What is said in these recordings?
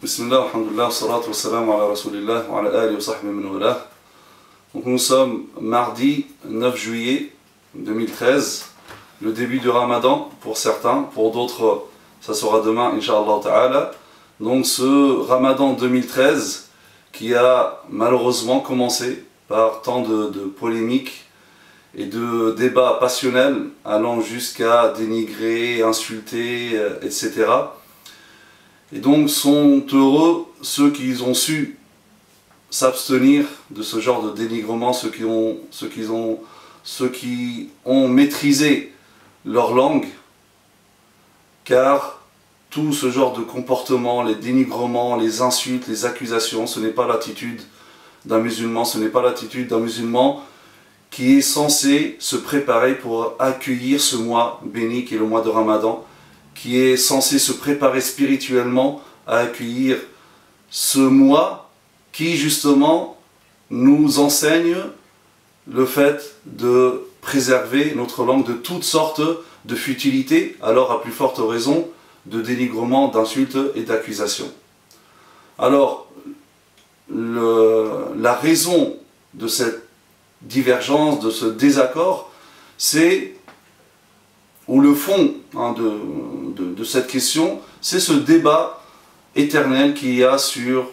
Bismillah, alhamdulillah, salatu wa salam ala rasulillah wa ala alihi wa sahbihi min wala. Donc nous sommes mardi 9 juillet 2013, le début du Ramadan pour certains, pour d'autres ça sera demain Inch'Allah Ta'ala. Donc ce Ramadan 2013 qui a malheureusement commencé par tant de polémiques et de débats passionnels allant jusqu'à dénigrer, insulter, etc. Et donc sont heureux ceux qui ont su s'abstenir de ce genre de dénigrement, ceux qui ont maîtrisé leur langue, car tout ce genre de comportement, les dénigrements, les insultes, les accusations, ce n'est pas l'attitude d'un musulman, ce n'est pas l'attitude d'un musulman qui est censé se préparer pour accueillir ce mois béni qui est le mois de Ramadan, qui est censé se préparer spirituellement à accueillir ce mois qui justement nous enseigne le fait de préserver notre langue de toutes sortes de futilités, alors à plus forte raison de dénigrement, d'insultes et d'accusations. Alors, la raison de cette divergence, de ce désaccord, c'est, ou le fond de cette question, c'est ce débat éternel qu'il y a sur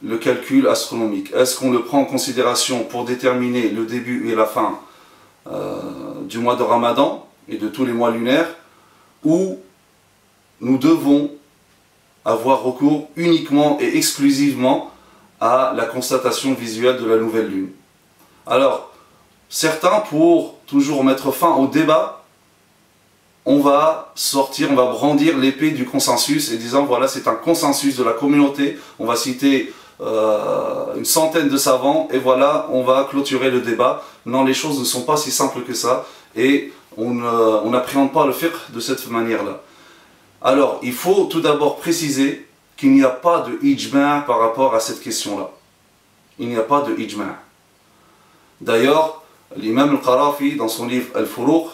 le calcul astronomique. Est-ce qu'on le prend en considération pour déterminer le début et la fin du mois de Ramadan et de tous les mois lunaires, ou nous devons avoir recours uniquement et exclusivement à la constatation visuelle de la nouvelle lune? Alors, certains, pour toujours mettre fin au débat, on va brandir l'épée du consensus et disant voilà, c'est un consensus de la communauté, on va citer une centaine de savants et voilà, on va clôturer le débat. Non, les choses ne sont pas si simples que ça et on n'appréhende pas le fiqh de cette manière-là. Alors, il faut tout d'abord préciser qu'il n'y a pas de ijma' par rapport à cette question-là. Il n'y a pas de ijma'. D'ailleurs, l'imam al-Qarafi, dans son livre Al-Furuq,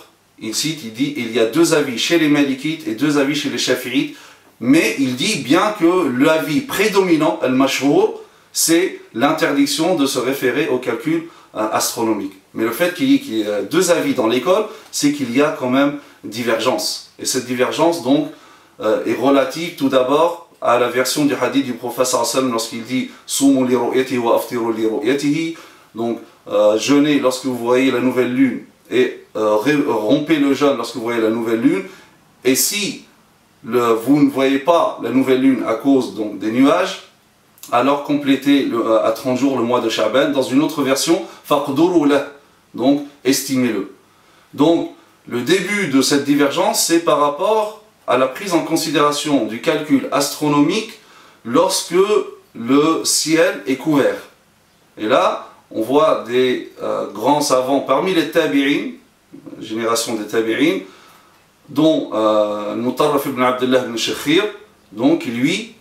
il cite, il dit, il y a deux avis chez les Malikites et deux avis chez les Shafi'ites, mais il dit bien que l'avis prédominant, al-mashhur, c'est l'interdiction de se référer au calcul astronomique. Mais le fait qu'il y ait deux avis dans l'école, c'est qu'il y a quand même divergence. Et cette divergence, donc, est relative tout d'abord à la version du hadith du prophète sallallahu lorsqu'il dit « Sumu li ru'yatihi wa aftiru li ru'yatihi » donc jeûnez lorsque vous voyez la nouvelle lune et rompez le jeûne lorsque vous voyez la nouvelle lune. Et si vous ne voyez pas la nouvelle lune à cause donc, des nuages, alors complétez à 30 jours le mois de Sha'ban. Dans une autre version, faqduru lah, donc estimez-le. Donc le début de cette divergence, c'est par rapport à la prise en considération du calcul astronomique lorsque le ciel est couvert. Et là, on voit des grands savants parmi les tabi'in, génération des tabi'in, dont Mutarraf ibn Abdullah ibn Shakhir, donc lui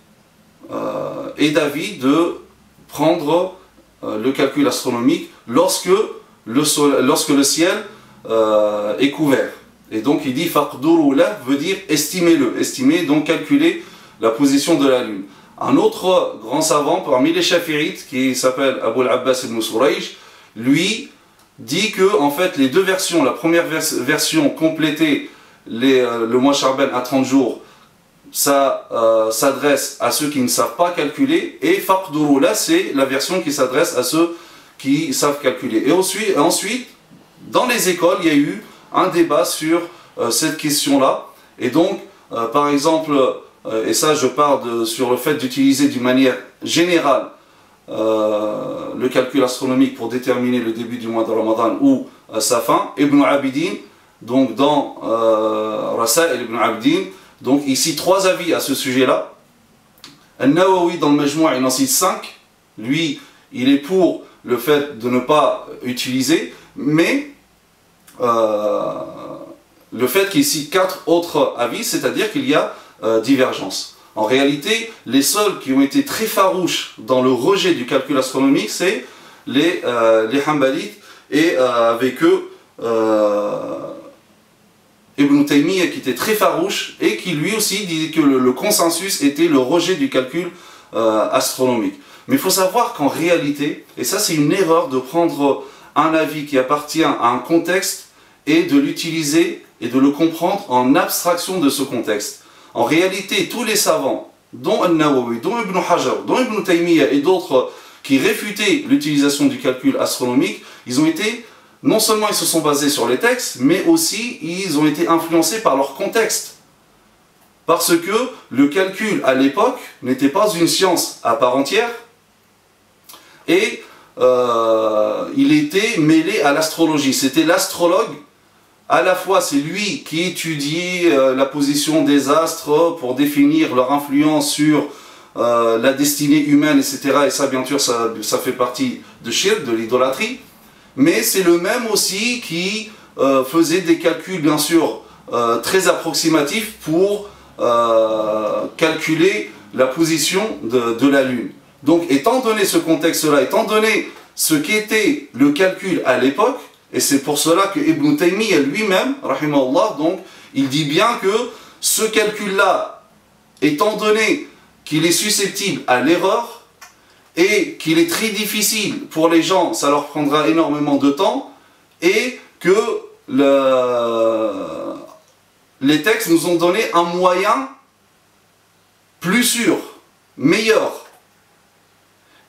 est d'avis de prendre le calcul astronomique lorsque le ciel est couvert. Et donc il dit faqduru lah veut dire estimez-le, estimez donc calculer la position de la lune. Un autre grand savant parmi les Shafi'ites qui s'appelle Abu al-Abbas ibn Surayj, lui dit que en fait les deux versions, la première version complétée le mois Sha'ban à 30 jours, ça s'adresse à ceux qui ne savent pas calculer, et faqduru lah c'est la version qui s'adresse à ceux qui savent calculer. Et ensuite dans les écoles il y a eu un débat sur cette question-là, et donc par exemple, et ça je parle sur le fait d'utiliser d'une manière générale le calcul astronomique pour déterminer le début du mois de Ramadan ou sa fin. Ibn Abidin, donc dans Rasail ibn Abidin, donc il cite trois avis à ce sujet-là. Al-Nawawi dans le Majmou' il en cite 5, lui il est pour le fait de ne pas utiliser, mais le fait qu'il cite 4 autres avis, c'est-à-dire qu'il y a divergence. En réalité, les seuls qui ont été très farouches dans le rejet du calcul astronomique, c'est les Hanbalites, et avec eux Ibn Taymiyyah qui était très farouche et qui lui aussi disait que le consensus était le rejet du calcul astronomique. Mais il faut savoir qu'en réalité, et ça c'est une erreur de prendre un avis qui appartient à un contexte et de l'utiliser et de le comprendre en abstraction de ce contexte. En réalité, tous les savants, dont An-Nawawi, dont Ibn Hajar, dont Ibn Taymiyyah et d'autres qui réfutaient l'utilisation du calcul astronomique, ils ont été, non seulement ils se sont basés sur les textes, mais aussi ils ont été influencés par leur contexte. Parce que le calcul à l'époque n'était pas une science à part entière et il était mêlé à l'astrologie. C'était l'astrologue, à la fois c'est lui qui étudiait la position des astres pour définir leur influence sur la destinée humaine, etc. Et ça, bien sûr, ça fait partie de shirk, de l'idolâtrie. Mais c'est le même aussi qui faisait des calculs, bien sûr, très approximatifs pour calculer la position de la Lune. Donc, étant donné ce contexte-là, étant donné ce qu'était le calcul à l'époque, et c'est pour cela que Ibn Taymiyyah lui-même, rahimahullah, donc, il dit bien que ce calcul-là, étant donné qu'il est susceptible à l'erreur, et qu'il est très difficile pour les gens, ça leur prendra énormément de temps, et que les textes nous ont donné un moyen plus sûr, meilleur.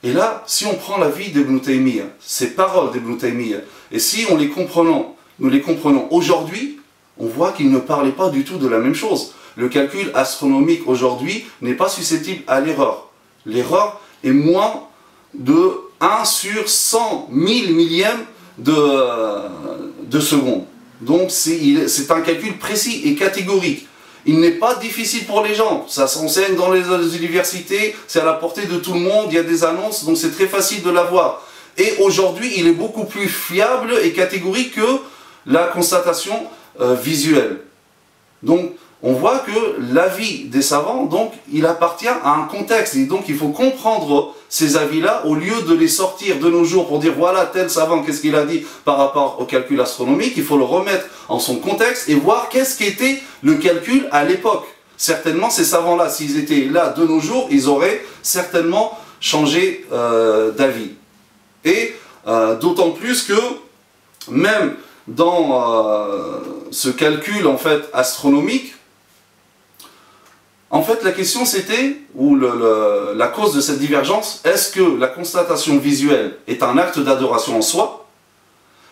Et là, si on prend la vie d'Ibn Taymiyyah, ces paroles d'Ibn Taymiyyah, et si nous les comprenons aujourd'hui, on voit qu'il ne parlait pas du tout de la même chose. Le calcul astronomique aujourd'hui n'est pas susceptible à l'erreur. L'erreur est moins de 1 sur 100 000 millièmes de seconde. Donc c'est un calcul précis et catégorique. Il n'est pas difficile pour les gens. Ça s'enseigne dans les universités, c'est à la portée de tout le monde, il y a des annonces, donc c'est très facile de l'avoir. Et aujourd'hui, il est beaucoup plus fiable et catégorique que la constatation visuelle. Donc, on voit que l'avis des savants, donc, il appartient à un contexte. Et donc, il faut comprendre ces avis-là au lieu de les sortir de nos jours pour dire voilà tel savant, qu'est-ce qu'il a dit par rapport au calcul astronomique. Il faut le remettre en son contexte et voir qu'est-ce qu'était le calcul à l'époque. Certainement, ces savants-là, s'ils étaient là de nos jours, ils auraient certainement changé d'avis. Et d'autant plus que même dans ce calcul en fait astronomique, en fait la question c'était, ou la cause de cette divergence, est-ce que la constatation visuelle est un acte d'adoration en soi?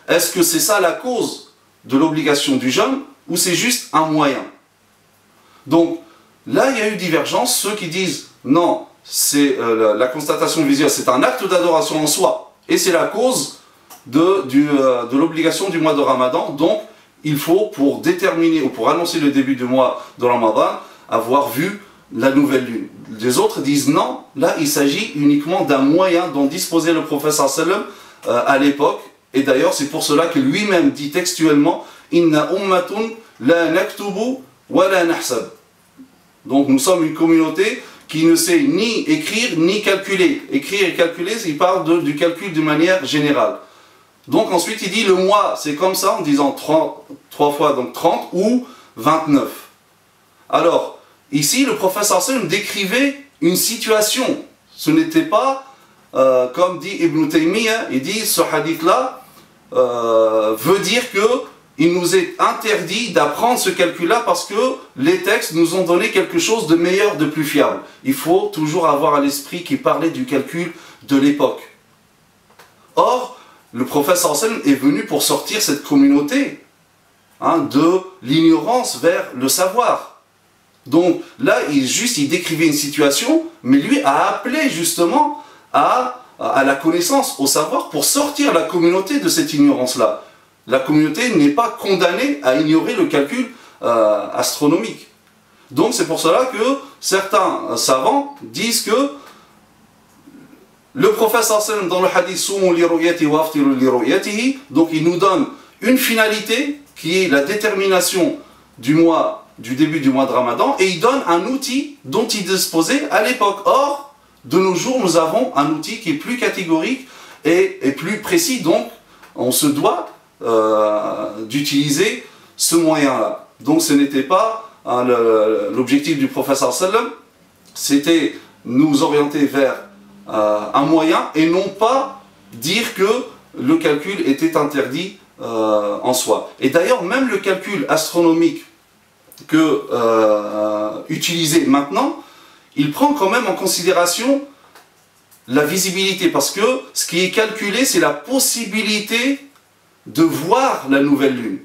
Est-ce que c'est ça la cause de l'obligation du jeûne, ou c'est juste un moyen? Donc là il y a eu divergence, ceux qui disent non, c'est la constatation visuelle c'est un acte d'adoration en soi, et c'est la cause de l'obligation du mois de Ramadan. Donc, il faut, pour déterminer ou pour annoncer le début du mois de Ramadan, avoir vu la nouvelle lune. Les autres disent non, là il s'agit uniquement d'un moyen dont disposait le prophète sallam à l'époque. Et d'ailleurs, c'est pour cela que lui-même dit textuellement Inna ummatun la naktubu wa la nahsab. Donc, nous sommes une communauté qui ne sait ni écrire ni calculer. Écrire et calculer, il parle du calcul de manière générale. Donc ensuite il dit le mois, c'est comme ça en disant 3 fois donc 30 ou 29. Alors, ici le prophète sallam décrivait une situation. Ce n'était pas, comme dit Ibn Taymiyyah, il dit ce hadith-là veut dire que il nous est interdit d'apprendre ce calcul-là parce que les textes nous ont donné quelque chose de meilleur, de plus fiable. Il faut toujours avoir à l'esprit qu'il parlait du calcul de l'époque. Or, le prophète sallam est venu pour sortir cette communauté de l'ignorance vers le savoir. Donc là, il décrivait une situation, mais lui a appelé justement à la connaissance, au savoir, pour sortir la communauté de cette ignorance-là. La communauté n'est pas condamnée à ignorer le calcul astronomique. Donc c'est pour cela que certains savants disent que le prophète sallam dans le hadith Soumu li ru'yati wa aftiru li ru'yatihi, donc il nous donne une finalité qui est la détermination du début du mois de Ramadan, et il donne un outil dont il disposait à l'époque. Or, de nos jours, nous avons un outil qui est plus catégorique et plus précis, donc on se doit d'utiliser ce moyen-là. Donc ce n'était pas l'objectif du prophète sallam, c'était nous orienter vers un moyen et non pas dire que le calcul était interdit en soi. Et d'ailleurs, même le calcul astronomique utilisé maintenant, il prend quand même en considération la visibilité, parce que ce qui est calculé, c'est la possibilité de voir la nouvelle lune.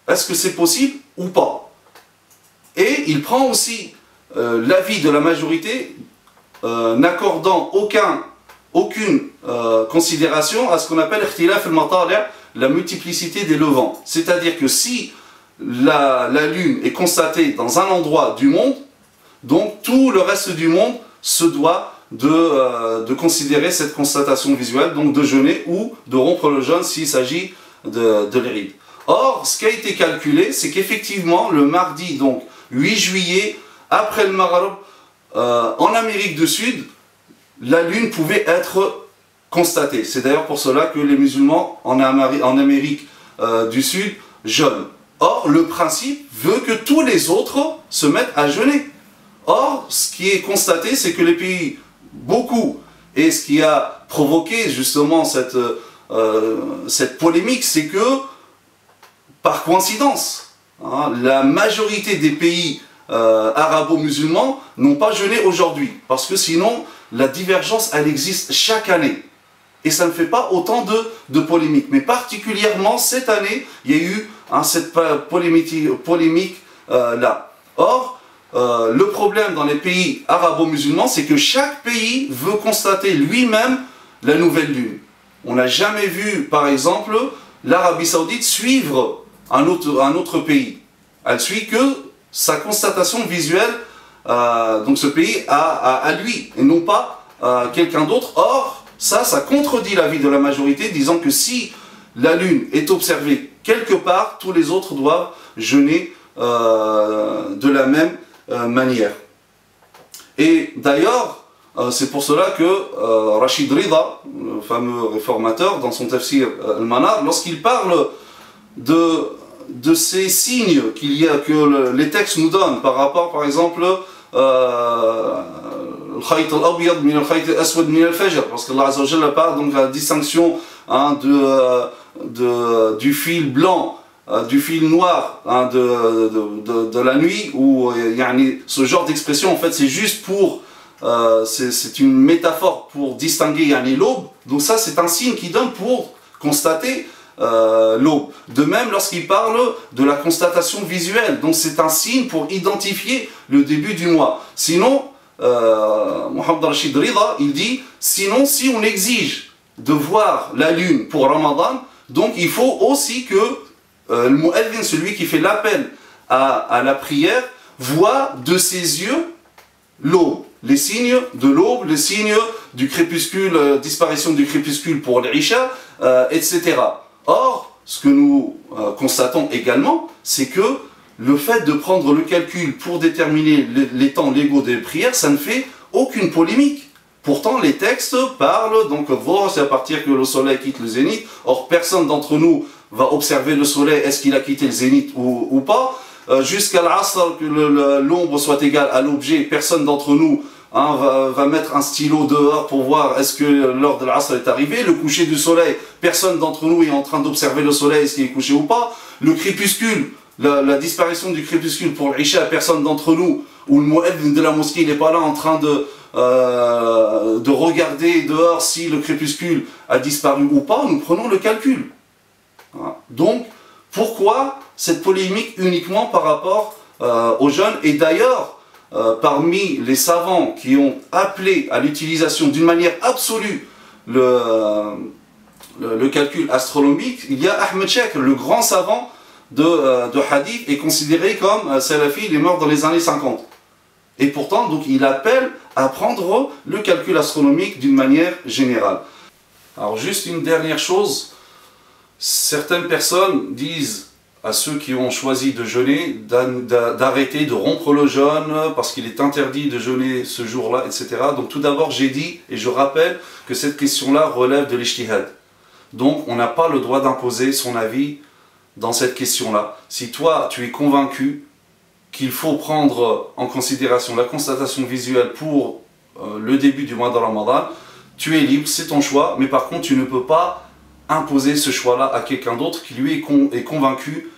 Est-ce que c'est possible ou pas? Et il prend aussi l'avis de la majorité, n'accordant aucune considération à ce qu'on appelle ikhtilaf al-matali', la multiplicité des levants. C'est-à-dire que si la lune est constatée dans un endroit du monde, donc tout le reste du monde se doit de considérer cette constatation visuelle, donc de jeûner ou de rompre le jeûne s'il s'agit de l'Eid. Or, ce qui a été calculé, c'est qu'effectivement, le mardi, donc 8 juillet, après le Maghrib, en Amérique du Sud, la lune pouvait être constatée. C'est d'ailleurs pour cela que les musulmans en Amérique du Sud jeûnent. Or, le principe veut que tous les autres se mettent à jeûner. Or, ce qui est constaté, c'est que les pays, beaucoup, et ce qui a provoqué justement cette polémique, c'est que, par coïncidence, la majorité des pays arabo-musulmans n'ont pas jeûné aujourd'hui, parce que sinon, la divergence, elle existe chaque année. Et ça ne fait pas autant de polémiques. Mais particulièrement, cette année, il y a eu cette polémique là. Or, le problème dans les pays arabo-musulmans, c'est que chaque pays veut constater lui-même la nouvelle lune. On n'a jamais vu, par exemple, l'Arabie Saoudite suivre un autre pays. Elle suit que sa constatation visuelle, donc ce pays à lui, et non pas quelqu'un d'autre. Or, ça contredit l'avis de la majorité, disant que si la lune est observée quelque part, tous les autres doivent jeûner de la même manière. Et d'ailleurs, c'est pour cela que Rachid Rida, le fameux réformateur, dans son tafsir Al-Manar, lorsqu'il parle de ces signes que les textes nous donnent par rapport, par exemple, parce que Allah Azza wa Jalla parle donc de la distinction du fil blanc, du fil noir, de la nuit, où ce genre d'expression, en fait, c'est juste pour, c'est une métaphore pour distinguer l'aube. Donc ça, c'est un signe qui donne pour constater l'aube. De même, lorsqu'il parle de la constatation visuelle, donc c'est un signe pour identifier le début du mois. Sinon, Mohamed Rachid Rida, il dit, sinon, si on exige de voir la lune pour Ramadan, donc il faut aussi que le mu'adhin, celui qui fait l'appel à la prière, voit de ses yeux l'aube, les signes de l'aube, les signes du crépuscule, disparition du crépuscule pour l'Isha, etc. Or, ce que nous constatons également, c'est que le fait de prendre le calcul pour déterminer les temps légaux des prières, ça ne fait aucune polémique. Pourtant, les textes parlent, donc, c'est à partir que le soleil quitte le zénith. Or, personne d'entre nous va observer le soleil, est-ce qu'il a quitté le zénith ou pas. Jusqu'à l'asr, que l'ombre soit égale à l'objet, personne d'entre nous va mettre un stylo dehors pour voir est-ce que l'heure de l'asr est arrivée. Le coucher du soleil, personne d'entre nous est en train d'observer le soleil, est-ce qu'il est couché ou pas. Le crépuscule, la disparition du crépuscule pour l'Isha, personne d'entre nous, ou le mu'adhin de la mosquée, il n'est pas là en train de regarder dehors si le crépuscule a disparu ou pas, nous prenons le calcul. Donc, pourquoi cette polémique uniquement par rapport aux jeunes? Et d'ailleurs, parmi les savants qui ont appelé à l'utilisation d'une manière absolue le calcul astronomique, il y a Ahmed Shakir, le grand savant de hadith, est considéré comme salafi, il est mort dans les années 50. Et pourtant, donc, il appelle à prendre le calcul astronomique d'une manière générale. Alors, juste une dernière chose, certaines personnes disent à ceux qui ont choisi de jeûner d'arrêter, de rompre le jeûne parce qu'il est interdit de jeûner ce jour-là, etc. Donc tout d'abord, j'ai dit, et je rappelle, que cette question-là relève de l'ijtihad. Donc on n'a pas le droit d'imposer son avis dans cette question-là. Si toi, tu es convaincu qu'il faut prendre en considération la constatation visuelle pour le début du mois de Ramadan, tu es libre, c'est ton choix, mais par contre tu ne peux pas imposer ce choix-là à quelqu'un d'autre qui lui est convaincu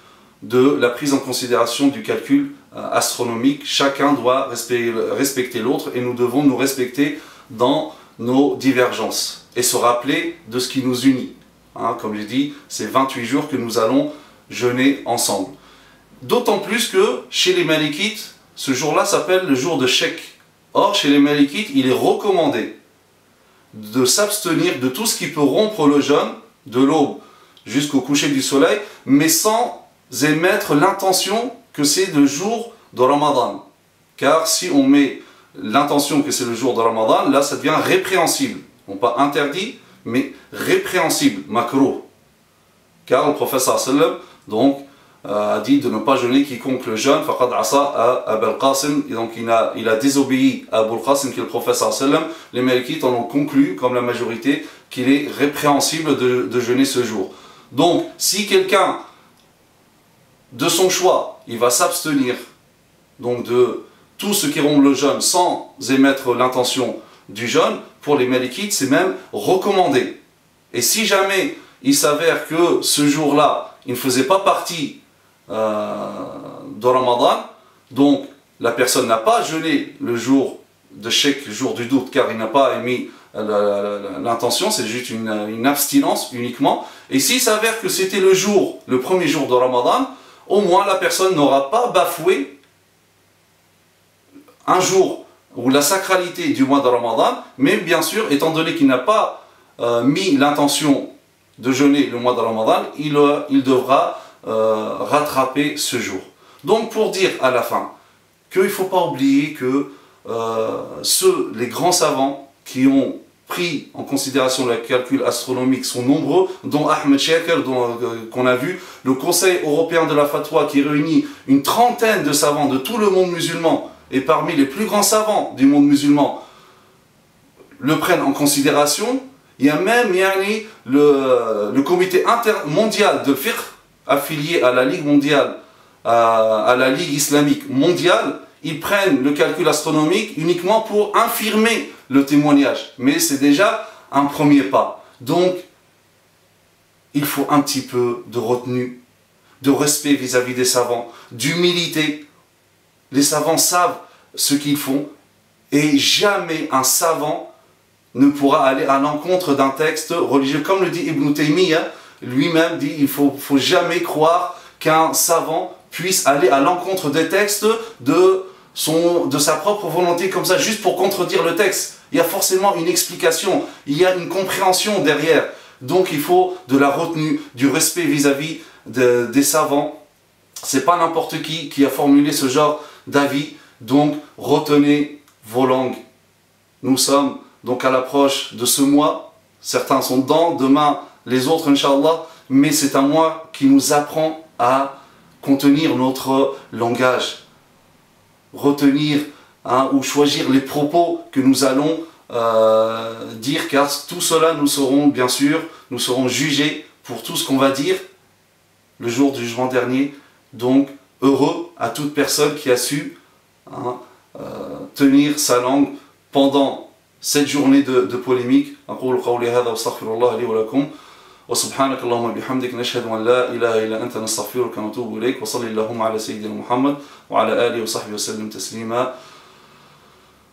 de la prise en considération du calcul astronomique. Chacun doit respecter l'autre et nous devons nous respecter dans nos divergences et se rappeler de ce qui nous unit. Hein, comme j'ai dit, c'est 28 jours que nous allons jeûner ensemble. D'autant plus que chez les Malikites, ce jour-là s'appelle le jour de Shek. Or, chez les Malikites, il est recommandé de s'abstenir de tout ce qui peut rompre le jeûne, de l'aube jusqu'au coucher du soleil, mais sans émettre l'intention que c'est le jour de Ramadan. Car si on met l'intention que c'est le jour de Ramadan, là ça devient répréhensible. Non pas interdit, mais répréhensible, makruh. Car le prophète sallam donc a dit de ne pas jeûner quiconque le jeûne, faqad asa à Abul Qasim, et donc il a désobéi à Abul Qasim qui est le prophète sallam. Les Malikites en ont conclu, comme la majorité, qu'il est répréhensible de jeûner ce jour. Donc si quelqu'un de son choix, il va s'abstenir donc de tout ce qui rompt le jeûne sans émettre l'intention du jeûne, pour les Malikites c'est même recommandé. Et si jamais il s'avère que ce jour-là, il ne faisait pas partie de Ramadan, donc la personne n'a pas jeûné le jour de Shek, le jour du doute, car il n'a pas émis l'intention, c'est juste une abstinence uniquement. Et s'il s'avère que c'était le premier jour de Ramadan, au moins la personne n'aura pas bafoué un jour ou la sacralité du mois de Ramadan, mais bien sûr, étant donné qu'il n'a pas mis l'intention de jeûner le mois de Ramadan, il devra rattraper ce jour. Donc pour dire à la fin qu'il ne faut pas oublier que les grands savants qui ont pris en considération le calcul astronomique sont nombreux, dont Ahmed Shaker, qu'on a vu, le Conseil européen de la fatwa qui réunit une trentaine de savants de tout le monde musulman, et parmi les plus grands savants du monde musulman le prennent en considération. Il y a même le comité mondial de fiqh affilié à la Ligue mondiale, à la Ligue islamique mondiale. Ils prennent le calcul astronomique uniquement pour infirmer le témoignage. Mais c'est déjà un premier pas. Donc, il faut un petit peu de retenue, de respect vis-à-vis des savants, d'humilité. Les savants savent ce qu'ils font et jamais un savant ne pourra aller à l'encontre d'un texte religieux. Comme le dit Ibn Taymiyyah, lui-même dit il ne faut jamais croire qu'un savant puisse aller à l'encontre des textes de sa propre volonté comme ça, juste pour contredire le texte. Il y a forcément une explication, il y a une compréhension derrière. Donc il faut de la retenue, du respect vis-à-vis des savants. C'est pas n'importe qui a formulé ce genre d'avis. Donc retenez vos langues. Nous sommes donc à l'approche de ce mois. Certains sont dedans, demain les autres, Inch'Allah. Mais c'est un mois qui nous apprend à contenir notre langage. Retenir ou choisir les propos que nous allons dire, car tout cela nous serons jugés pour tout ce qu'on va dire le jour du jugement dernier. Donc heureux à toute personne qui a su tenir sa langue pendant cette journée de polémique. أقول قولي هذا واستغفر الله لي ولكم وسبحانك اللهم وبحمدك نشهد أن لا إله إلا أنت نستغفرك ونتوب إليك وصلي اللهم على سيدنا محمد وعلى آله وصحبه وسلم تسليما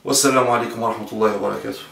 والسلام عليكم ورحمة الله وبركاته.